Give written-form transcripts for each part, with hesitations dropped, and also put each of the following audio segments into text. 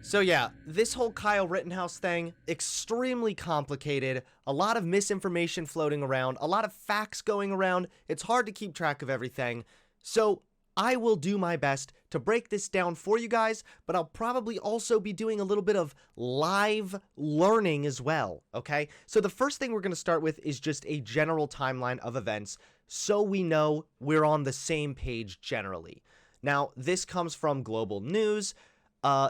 So yeah, this whole Kyle Rittenhouse thing, extremely complicated, a lot of misinformation floating around, a lot of facts going around, it's hard to keep track of everything. So I will do my best to break this down for you guys, but I'll probably also be doing a little bit of live learning as well, okay? So the first thing we're going to start with is just a general timeline of events so we know we're on the same page generally. Now, this comes from Global News.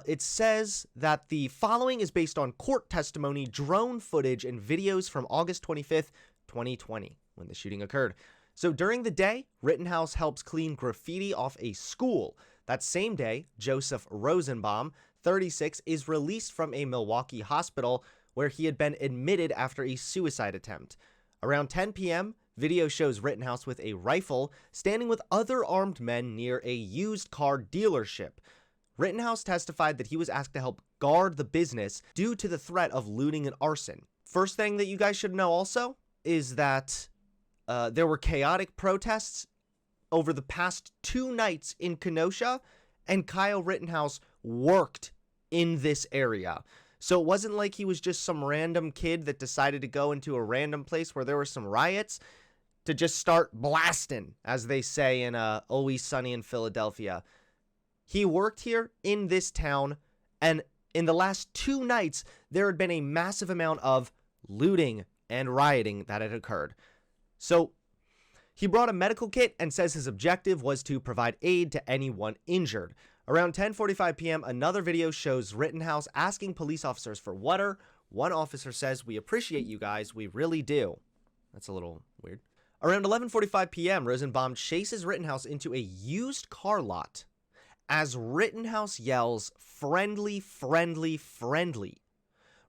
It says that the following is based on court testimony, drone footage, and videos from August 25th, 2020, when the shooting occurred. So during the day, Rittenhouse helps clean graffiti off a school. That same day, Joseph Rosenbaum, 36, is released from a Milwaukee hospital where he had been admitted after a suicide attempt. Around 10 p.m., video shows Rittenhouse with a rifle standing with other armed men near a used car dealership. Rittenhouse testified that he was asked to help guard the business due to the threat of looting and arson. First thing that you guys should know also is that there were chaotic protests over the past 2 nights in Kenosha, and Kyle Rittenhouse worked in this area. So it wasn't like he was just some random kid that decided to go into a random place where there were some riots to just start blasting, as they say in Always Sunny in Philadelphia. He worked here in this town, and in the last 2 nights, there had been a massive amount of looting and rioting that had occurred. So he brought a medical kit and says his objective was to provide aid to anyone injured. Around 10:45 p.m., another video shows Rittenhouse asking police officers for water. One officer says, "We appreciate you guys, we really do." That's a little weird. Around 11:45 p.m., Rosenbaum chases Rittenhouse into a used car lot as Rittenhouse yells, "Friendly, friendly, friendly."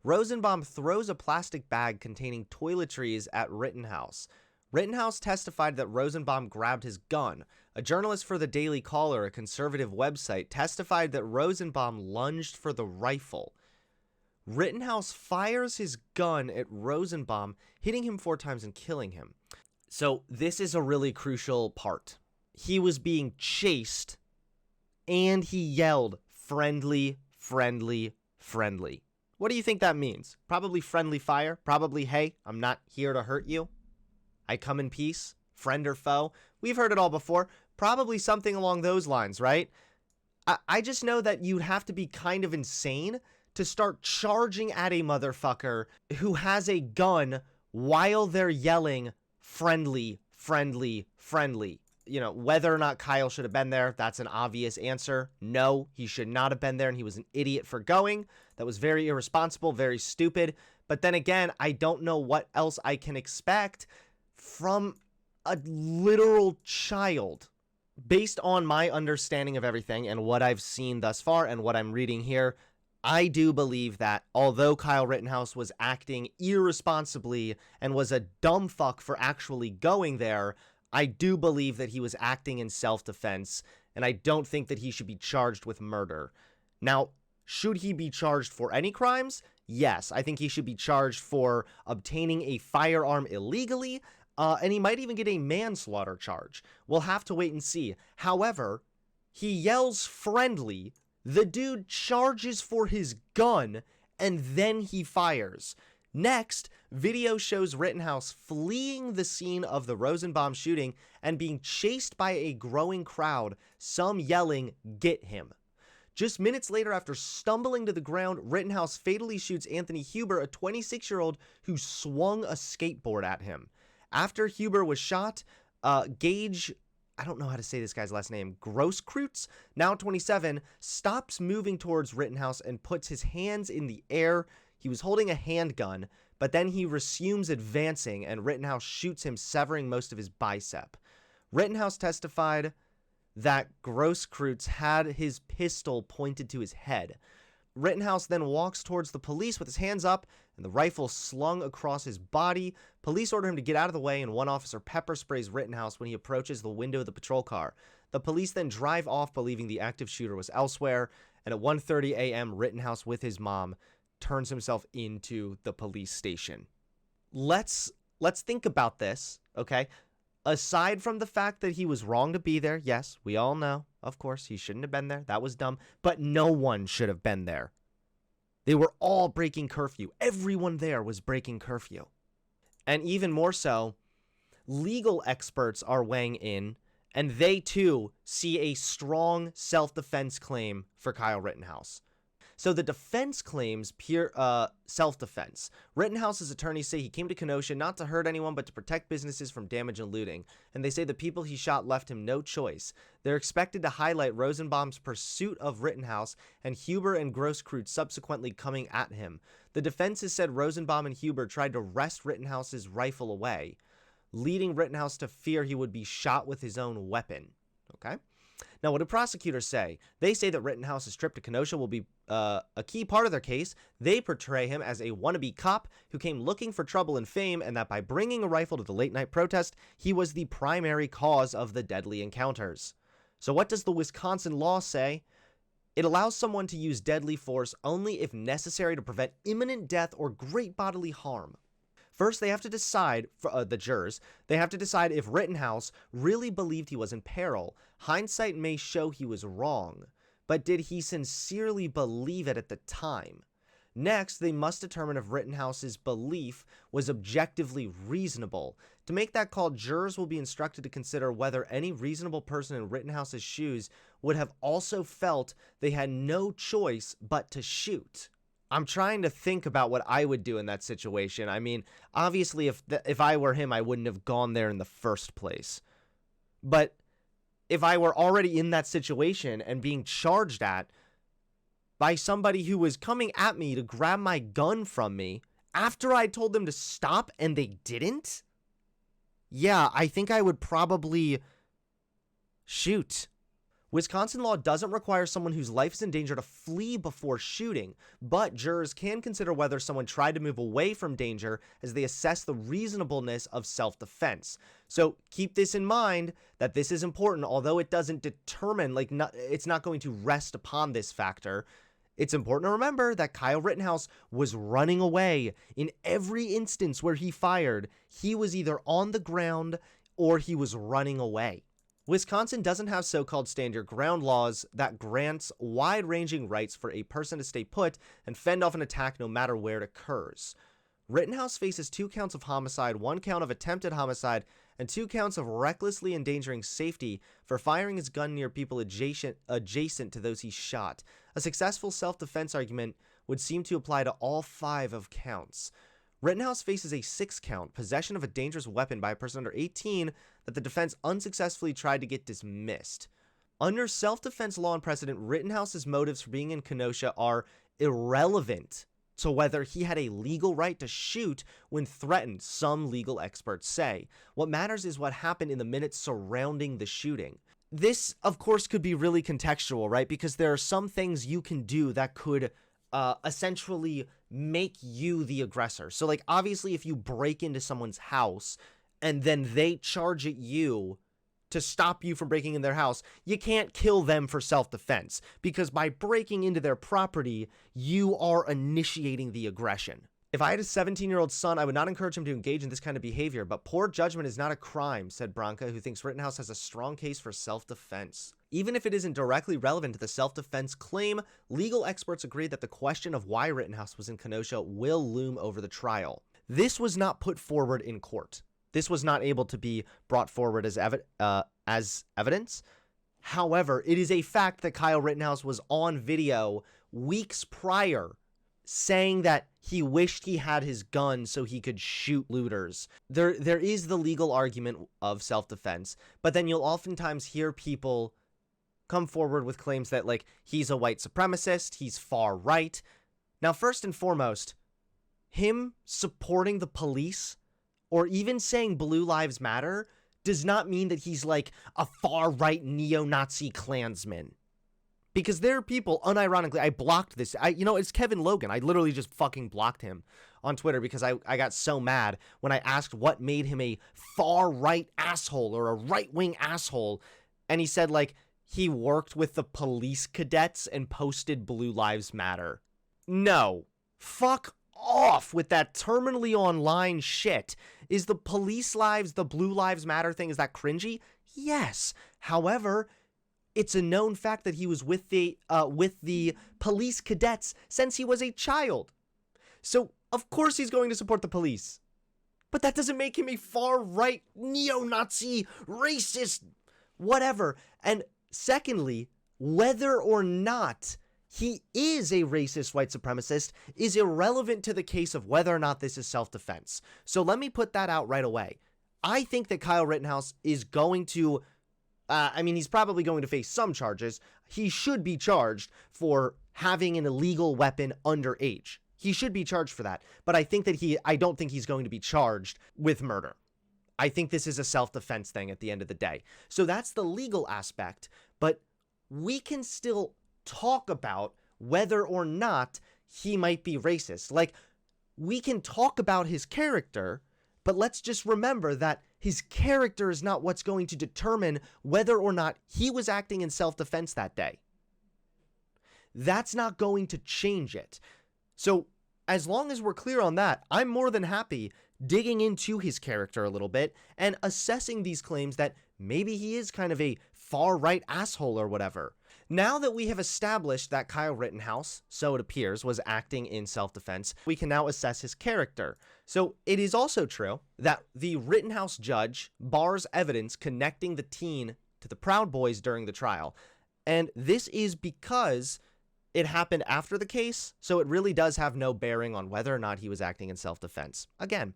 Rosenbaum throws a plastic bag containing toiletries at Rittenhouse. Rittenhouse testified that Rosenbaum grabbed his gun. A journalist for the Daily Caller, a conservative website, testified that Rosenbaum lunged for the rifle. Rittenhouse fires his gun at Rosenbaum, hitting him 4 times and killing him. So this is a really crucial part. He was being chased, and he yelled, "Friendly, friendly, friendly." What do you think that means? Probably friendly fire. Probably, hey, I'm not here to hurt you. I come in peace, friend or foe. We've heard it all before. Probably something along those lines, right? I just know that you'd have to be kind of insane to start charging at a motherfucker who has a gun while they're yelling, "Friendly, friendly, friendly." You know, whether or not Kyle should have been there, that's an obvious answer. No, he should not have been there, and he was an idiot for going. That was very irresponsible, very stupid. But then again, I don't know what else I can expect from a literal child. Based on my understanding of everything and what I've seen thus far and what I'm reading here, I do believe that although Kyle Rittenhouse was acting irresponsibly and was a dumb fuck for actually going there, I do believe that he was acting in self-defense, and I don't think that he should be charged with murder. Now, should he be charged for any crimes? Yes, I think he should be charged for obtaining a firearm illegally, and he might even get a manslaughter charge. We'll have to wait and see. However, he yells friendly, the dude charges for his gun, and then he fires. Next, video shows Rittenhouse fleeing the scene of the Rosenbaum shooting and being chased by a growing crowd, some yelling, "Get him." Just minutes later, after stumbling to the ground, Rittenhouse fatally shoots Anthony Huber, a 26-year-old who swung a skateboard at him. After Huber was shot, Gage, I don't know how to say this guy's last name, Grosskreutz, now 27, stops moving towards Rittenhouse and puts his hands in the air. He was holding a handgun, but then he resumes advancing, and Rittenhouse shoots him, severing most of his bicep. Rittenhouse testified that Grosskreutz had his pistol pointed to his head. Rittenhouse then walks towards the police with his hands up and the rifle slung across his body. Police order him to get out of the way, and one officer pepper sprays Rittenhouse when he approaches the window of the patrol car. The police then drive off, believing the active shooter was elsewhere, and at 1:30 a.m., Rittenhouse with his mom turns himself into the police station. Let's think about this, okay? Aside from the fact that he was wrong to be there, yes, we all know, of course, he shouldn't have been there. That was dumb, but no one should have been there. They were all breaking curfew. Everyone there was breaking curfew. And even more so, legal experts are weighing in, and they too see a strong self-defense claim for Kyle Rittenhouse. So the defense claims pure self-defense. Rittenhouse's attorneys say he came to Kenosha not to hurt anyone but to protect businesses from damage and looting, and they say the people he shot left him no choice. They're expected to highlight Rosenbaum's pursuit of Rittenhouse and Huber and Grosskreutz subsequently coming at him. The defense has said Rosenbaum and Huber tried to wrest Rittenhouse's rifle away, leading Rittenhouse to fear he would be shot with his own weapon. Okay? Now, what do prosecutors say? They say that Rittenhouse's trip to Kenosha will be a key part of their case. They portray him as a wannabe cop who came looking for trouble and fame, and that by bringing a rifle to the late-night protest, he was the primary cause of the deadly encounters. So what does the Wisconsin law say? It allows someone to use deadly force only if necessary to prevent imminent death or great bodily harm. First, they have to decide, the jurors, they have to decide if Rittenhouse really believed he was in peril. Hindsight may show he was wrong, but did he sincerely believe it at the time? Next, they must determine if Rittenhouse's belief was objectively reasonable. To make that call, jurors will be instructed to consider whether any reasonable person in Rittenhouse's shoes would have also felt they had no choice but to shoot. I'm trying to think about what I would do in that situation. I mean, obviously, if I were him, I wouldn't have gone there in the first place. But if I were already in that situation and being charged at by somebody who was coming at me to grab my gun from me after I told them to stop and they didn't, yeah, I think I would probably shoot. Wisconsin law doesn't require someone whose life is in danger to flee before shooting, but jurors can consider whether someone tried to move away from danger as they assess the reasonableness of self-defense. So keep this in mind, that this is important, although it doesn't determine, it's not going to rest upon this factor. It's important to remember that Kyle Rittenhouse was running away. In every instance where he fired, he was either on the ground or he was running away. Wisconsin doesn't have so-called stand your ground laws that grants wide-ranging rights for a person to stay put and fend off an attack no matter where it occurs. Rittenhouse faces 2 counts of homicide, 1 count of attempted homicide, and 2 counts of recklessly endangering safety for firing his gun near people adjacent to those he shot. A successful self-defense argument would seem to apply to all 5 of counts. Rittenhouse faces a 6th count, possession of a dangerous weapon by a person under 18, that the defense unsuccessfully tried to get dismissed. Under self-defense law and precedent, Rittenhouse's motives for being in Kenosha are irrelevant to whether he had a legal right to shoot when threatened, some legal experts say. What matters is what happened in the minutes surrounding the shooting. This, of course, could be really contextual, right? Because there are some things you can do that could essentially make you the aggressor. So, like, obviously, if you break into someone's house and then they charge at you to stop you from breaking in their house, you can't kill them for self-defense, because by breaking into their property, you are initiating the aggression. If I had a 17-year-old son, I would not encourage him to engage in this kind of behavior, but poor judgment is not a crime, said Branca, who thinks Rittenhouse has a strong case for self-defense. Even if it isn't directly relevant to the self-defense claim, legal experts agree that the question of why Rittenhouse was in Kenosha will loom over the trial. This was not put forward in court. This was not able to be brought forward as evidence. However, it is a fact that Kyle Rittenhouse was on video weeks prior saying that he wished he had his gun so he could shoot looters. There is the legal argument of self-defense, but then you'll oftentimes hear people come forward with claims that, like, he's a white supremacist, he's far right. Now, first and foremost, him supporting the police or even saying Blue Lives Matter does not mean that he's like a far-right neo-Nazi Klansman. Because there are people, unironically, I blocked this. It's Kevin Logan. I literally just fucking blocked him on Twitter because I got so mad when I asked what made him a far-right asshole or a right-wing asshole. And he said, like, he worked with the police cadets and posted Blue Lives Matter. No. Fuck off with that terminally online shit. Is the police lives, the Blue Lives Matter thing, is that cringy? Yes. However, It's a known fact that he was with the police cadets since he was a child. So, of course he's going to support the police. But that doesn't make him a far-right, neo-Nazi, racist, whatever. And secondly, whether or not he is a racist white supremacist is irrelevant to the case of whether or not this is self-defense. So let me put that out right away. I think that Kyle Rittenhouse is going to, he's probably going to face some charges. He should be charged for having an illegal weapon underage. He should be charged for that. But I don't think he's going to be charged with murder. I think this is a self-defense thing at the end of the day. So that's the legal aspect. But we can still talk about whether or not he might be racist. Like, we can talk about his character, but let's just remember that his character is not what's going to determine whether or not he was acting in self-defense that day. That's not going to change it. So as long as we're clear on that, I'm more than happy digging into his character a little bit and assessing these claims that maybe he is kind of a far-right asshole or whatever. Now that we have established that Kyle Rittenhouse, so it appears, was acting in self-defense, we can now assess his character. So it is also true that the Rittenhouse judge bars evidence connecting the teen to the Proud Boys during the trial. And this is because it happened after the case, so it really does have no bearing on whether or not he was acting in self-defense. Again,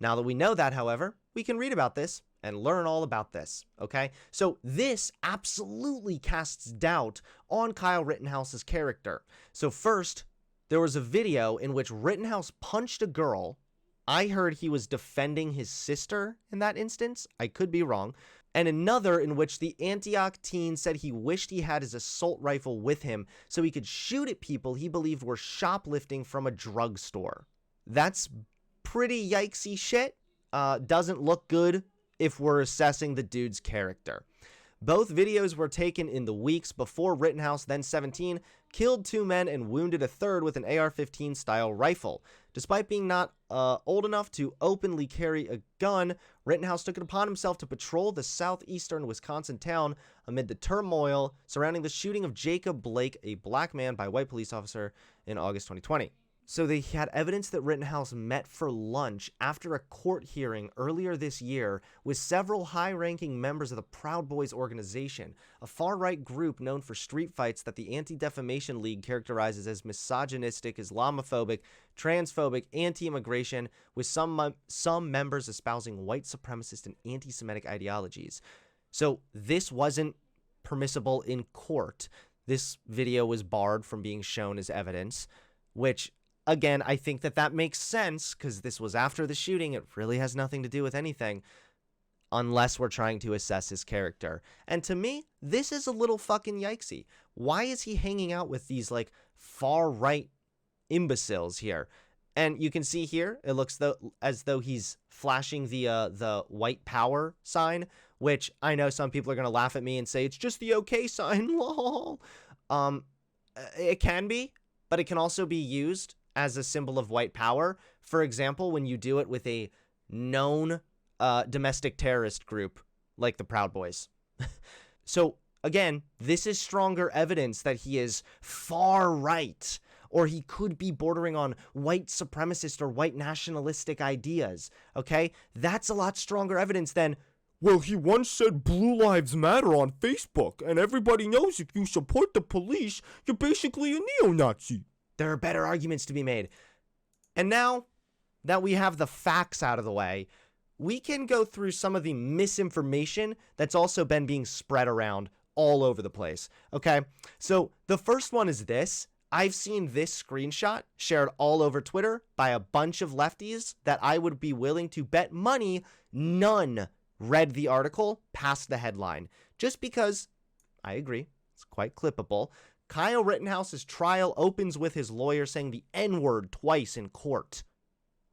now that we know that, however, we can read about this and learn all about this, okay? So this absolutely casts doubt on Kyle Rittenhouse's character. So first, there was a video in which Rittenhouse punched a girl. I heard he was defending his sister in that instance. I could be wrong. And another in which the Antioch teen said he wished he had his assault rifle with him so he could shoot at people he believed were shoplifting from a drugstore. That's pretty yikesy shit. Doesn't look good if we're assessing the dude's character. Both videos were taken in the weeks before Rittenhouse, then 17, killed 2 men and wounded a third with an AR-15 style rifle. Despite being not old enough to openly carry a gun, Rittenhouse took it upon himself to patrol the southeastern Wisconsin town amid the turmoil surrounding the shooting of Jacob Blake, a black man, by a white police officer in August 2020. So they had evidence that Rittenhouse met for lunch after a court hearing earlier this year with several high-ranking members of the Proud Boys organization, a far-right group known for street fights that the Anti-Defamation League characterizes as misogynistic, Islamophobic, transphobic, anti-immigration, with some members espousing white supremacist and anti-Semitic ideologies. So this wasn't permissible in court. This video was barred from being shown as evidence, which, again, I think that makes sense because this was after the shooting. It really has nothing to do with anything unless we're trying to assess his character. And to me, this is a little fucking yikesy. Why is he hanging out with these like far-right imbeciles here? And you can see here, it looks as though he's flashing the white power sign, which I know some people are going to laugh at me and say, it's just the okay sign, lol. It can be, but it can also be used as a symbol of white power. For example, when you do it with a known domestic terrorist group like the Proud Boys. So again, this is stronger evidence that he is far right, or he could be bordering on white supremacist or white nationalistic ideas, okay? That's a lot stronger evidence than, well, he once said Blue Lives Matter on Facebook, and everybody knows if you support the police, you're basically a neo-Nazi. There are better arguments to be made. And now that we have the facts out of the way, we can go through some of the misinformation that's also been being spread around all over the place. Okay, so the first one is this. I've seen this screenshot shared all over Twitter by a bunch of lefties that I would be willing to bet money none read the article past the headline. Just because, I agree, it's quite clippable. Kyle Rittenhouse's trial opens with his lawyer saying the N-word twice in court.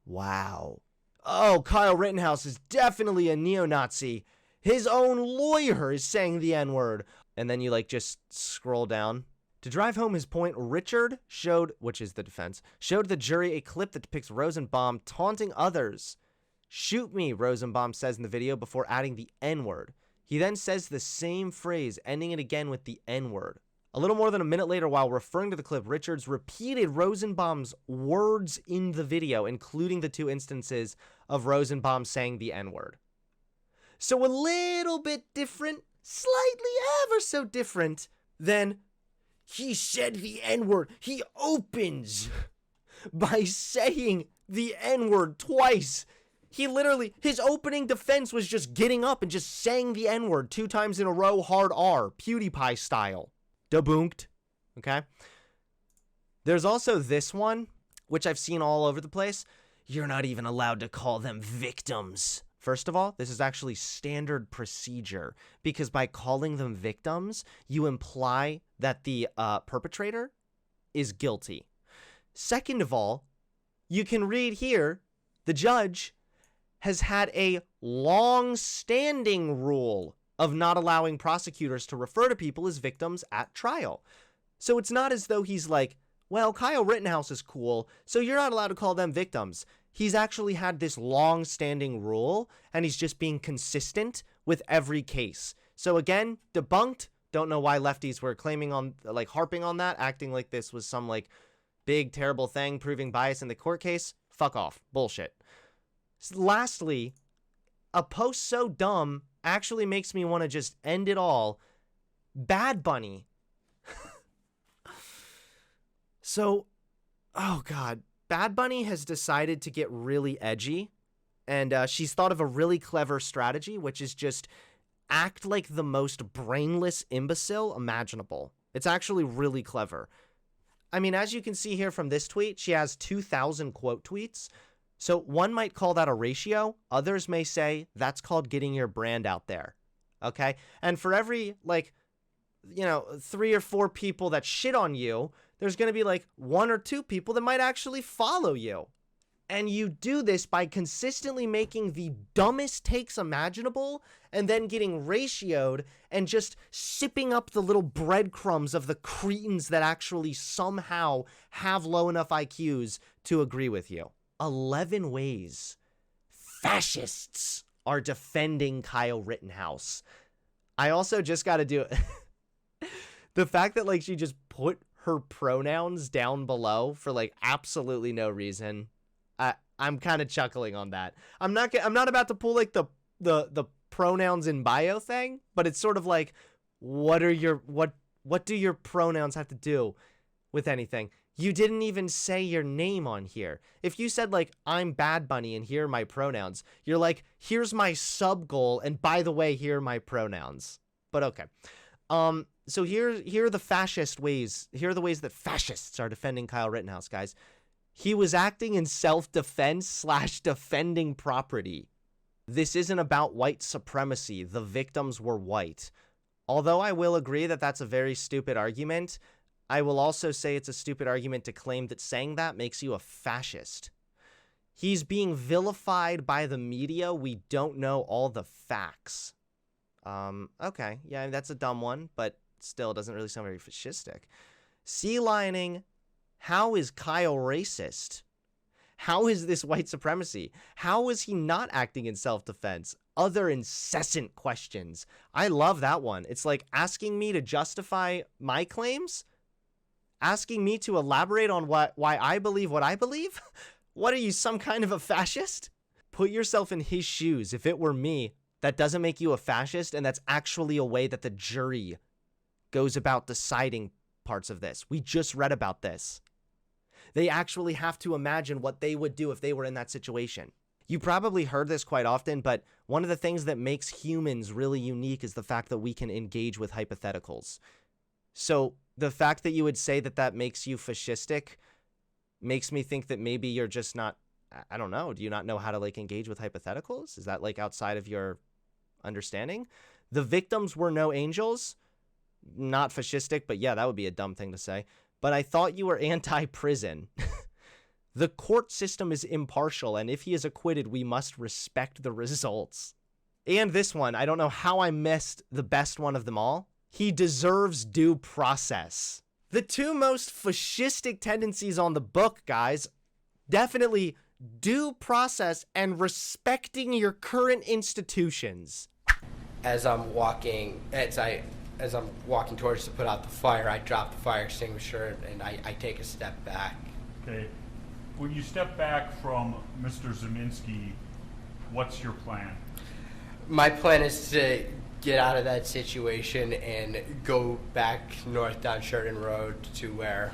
Wow. Oh, Kyle Rittenhouse is definitely a neo-Nazi. His own lawyer is saying the N-word. And then you just scroll down. To drive home his point, Richard showed, which is the defense, showed the jury a clip that depicts Rosenbaum taunting others. Shoot me, Rosenbaum says in the video before adding the N-word. He then says the same phrase, ending it again with the N-word. A little more than a minute later, while referring to the clip, Richards repeated Rosenbaum's words in the video, including the 2 instances of Rosenbaum saying the N-word. So a little bit different, slightly ever so different than he said the N-word. He opens by saying the N-word twice. He literally, his opening defense was just getting up and just saying the N-word 2 times in a row, hard R, PewDiePie style. Debunked. Okay. There's also this one, which I've seen all over the place. You're not even allowed to call them victims. First of all, this is actually standard procedure, because by calling them victims, you imply that the perpetrator is guilty. Second of all, you can read here, the judge has had a long-standing rule of not allowing prosecutors to refer to people as victims at trial. So it's not as though he's like, well, Kyle Rittenhouse is cool, so you're not allowed to call them victims. He's actually had this long-standing rule, and he's just being consistent with every case. So again, debunked. Don't know why lefties were claiming on, like, harping on that, acting like this was some, like, big, terrible thing, proving bias in the court case. Fuck off. Bullshit. Lastly, a post so dumb actually makes me want to just end it all. Bad Bunny. So, oh God, Bad Bunny has decided to get really edgy, and she's thought of a really clever strategy, which is just act like the most brainless imbecile imaginable. It's actually really clever. I mean, as you can see here from this tweet, she has 2,000 quote tweets. So one might call that a ratio. Others may say that's called getting your brand out there. Okay. And for every, like, 3 or 4 people that shit on you, there's going to be like 1 or 2 people that might actually follow you. And you do this by consistently making the dumbest takes imaginable and then getting ratioed and just sipping up the little breadcrumbs of the cretins that actually somehow have low enough IQs to agree with you. 11 ways fascists are defending Kyle Rittenhouse. I also just got to do it. The fact that, like, she just put her pronouns down below for, like, absolutely no reason. I'm kind of chuckling on that. I'm not about to pull, like, the pronouns in bio thing, but it's sort of like, what do your pronouns have to do with anything? You didn't even say your name on here. If you said, like, I'm Bad Bunny and here are my pronouns, you're like, here's my sub goal, and by the way, here are my pronouns. But okay. So here are the fascist ways. Here are the ways that fascists are defending Kyle Rittenhouse, guys. He was acting in self-defense / defending property. This isn't about white supremacy. The victims were white. Although I will agree that that's a very stupid argument, I will also say it's a stupid argument to claim that saying that makes you a fascist. He's being vilified by the media. We don't know all the facts. Okay, yeah, that's a dumb one, but still doesn't really sound very fascistic. Sea lining, how is Kyle racist? How is this white supremacy? How is he not acting in self-defense? Other incessant questions. I love that one. It's like asking me to justify my claims, asking me to elaborate on why I believe what I believe. What are you, some kind of a fascist? Put yourself in his shoes. If it were me, that doesn't make you a fascist, and that's actually a way that the jury goes about deciding parts of this. We just read about this. They actually have to imagine what they would do if they were in that situation. You probably heard this quite often, but one of the things that makes humans really unique is the fact that we can engage with hypotheticals. So the fact that you would say that that makes you fascistic makes me think that maybe you're just not, I don't know, do you not know how to, like, engage with hypotheticals? Is that, like, outside of your understanding? The victims were no angels. Not fascistic, but yeah, that would be a dumb thing to say. But I thought you were anti-prison. The court system is impartial, and if he is acquitted, we must respect the results. And this one, I don't know how I missed the best one of them all. He deserves due process. The 2 most fascistic tendencies on the book, guys. Definitely due process and respecting your current institutions. as I'm walking towards to put out the fire, I drop the fire extinguisher and I take a step back. Okay. When you step back from Mr. Ziminski, what's your plan? My plan is to get out of that situation and go back north down Sheridan Road to where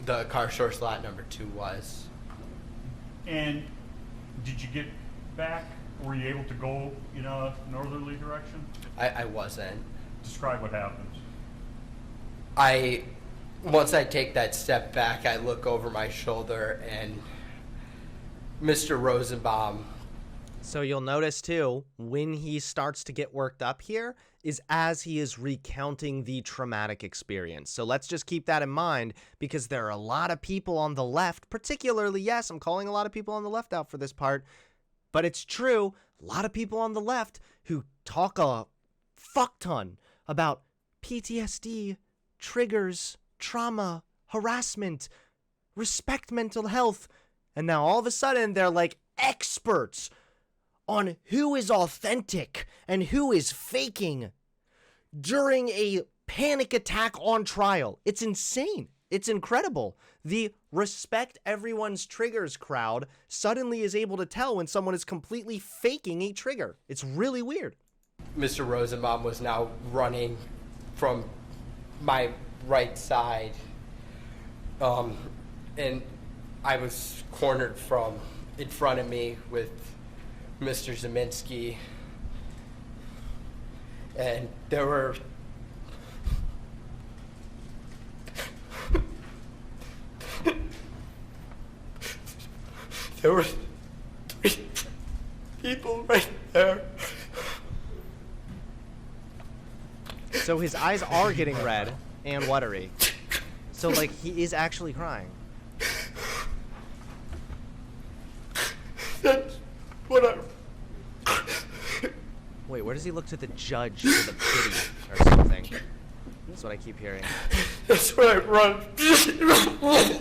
the car source lot number 2 was. And did you get back? Were you able to go in a northerly direction? I wasn't. Describe what happens. Once I take that step back, I look over my shoulder and Mr. Rosenbaum. So you'll notice too, when he starts to get worked up here is as he is recounting the traumatic experience. So let's just keep that in mind, because there are a lot of people on the left, particularly, yes, I'm calling a lot of people on the left out for this part, but it's true, a lot of people on the left who talk a fuck ton about PTSD, triggers, trauma, harassment, respect mental health, and now all of a sudden they're like experts on who is authentic and who is faking during a panic attack on trial. It's insane. It's incredible. The respect everyone's triggers crowd suddenly is able to tell when someone is completely faking a trigger. It's really weird. Mr. Rosenbaum was now running from my right side, and I was cornered from in front of me with Mr. Ziminski, and there were there were 3 people right there. So his eyes are getting red and watery. So like he is actually crying. That's what I... Wait, where does he look to the judge for the pity or something? That's what I keep hearing. That's what I run. We're gonna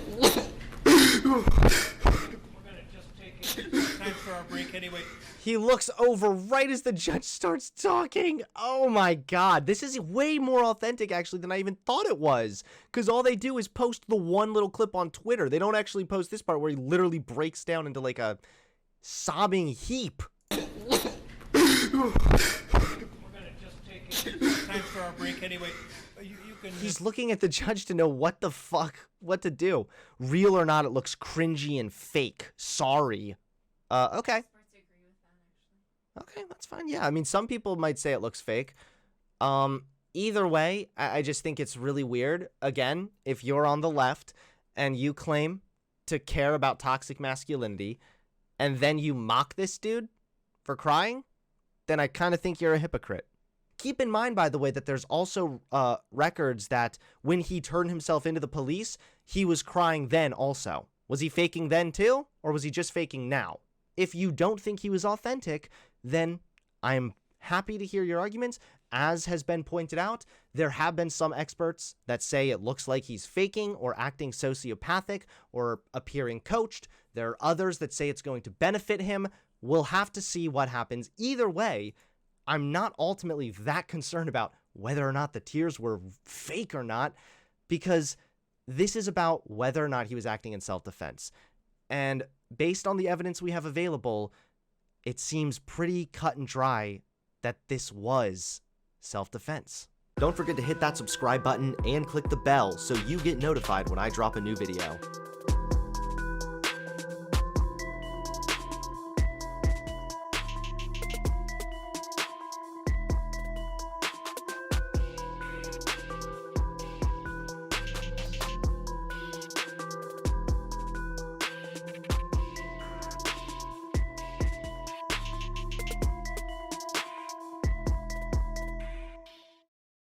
just take time for our break anyway. He looks over right as the judge starts talking. Oh my god. This is way more authentic actually than I even thought it was. Because all they do is post the one little clip on Twitter. They don't actually post this part where he literally breaks down into like a sobbing heap. We're gonna just take time for our break anyway. You can. He's looking at the judge to know what the fuck, what to do. Real or not, it looks cringy and fake. Sorry. Okay. Okay, that's fine. Yeah, I mean, some people might say it looks fake. Either way, I just think it's really weird. Again, if you're on the left and you claim to care about toxic masculinity and then you mock this dude for crying, then I kind of think you're a hypocrite. Keep in mind, by the way, that there's also records that when he turned himself into the police, he was crying then also. Was he faking then too, or was he just faking now? If you don't think he was authentic, then I'm happy to hear your arguments. As has been pointed out, there have been some experts that say it looks like he's faking or acting sociopathic or appearing coached. There are others that say it's going to benefit him. We'll have to see what happens. Either way, I'm not ultimately that concerned about whether or not the tears were fake or not, because this is about whether or not he was acting in self-defense. And based on the evidence we have available, it seems pretty cut and dry that this was self-defense. Don't forget to hit that subscribe button and click the bell so you get notified when I drop a new video.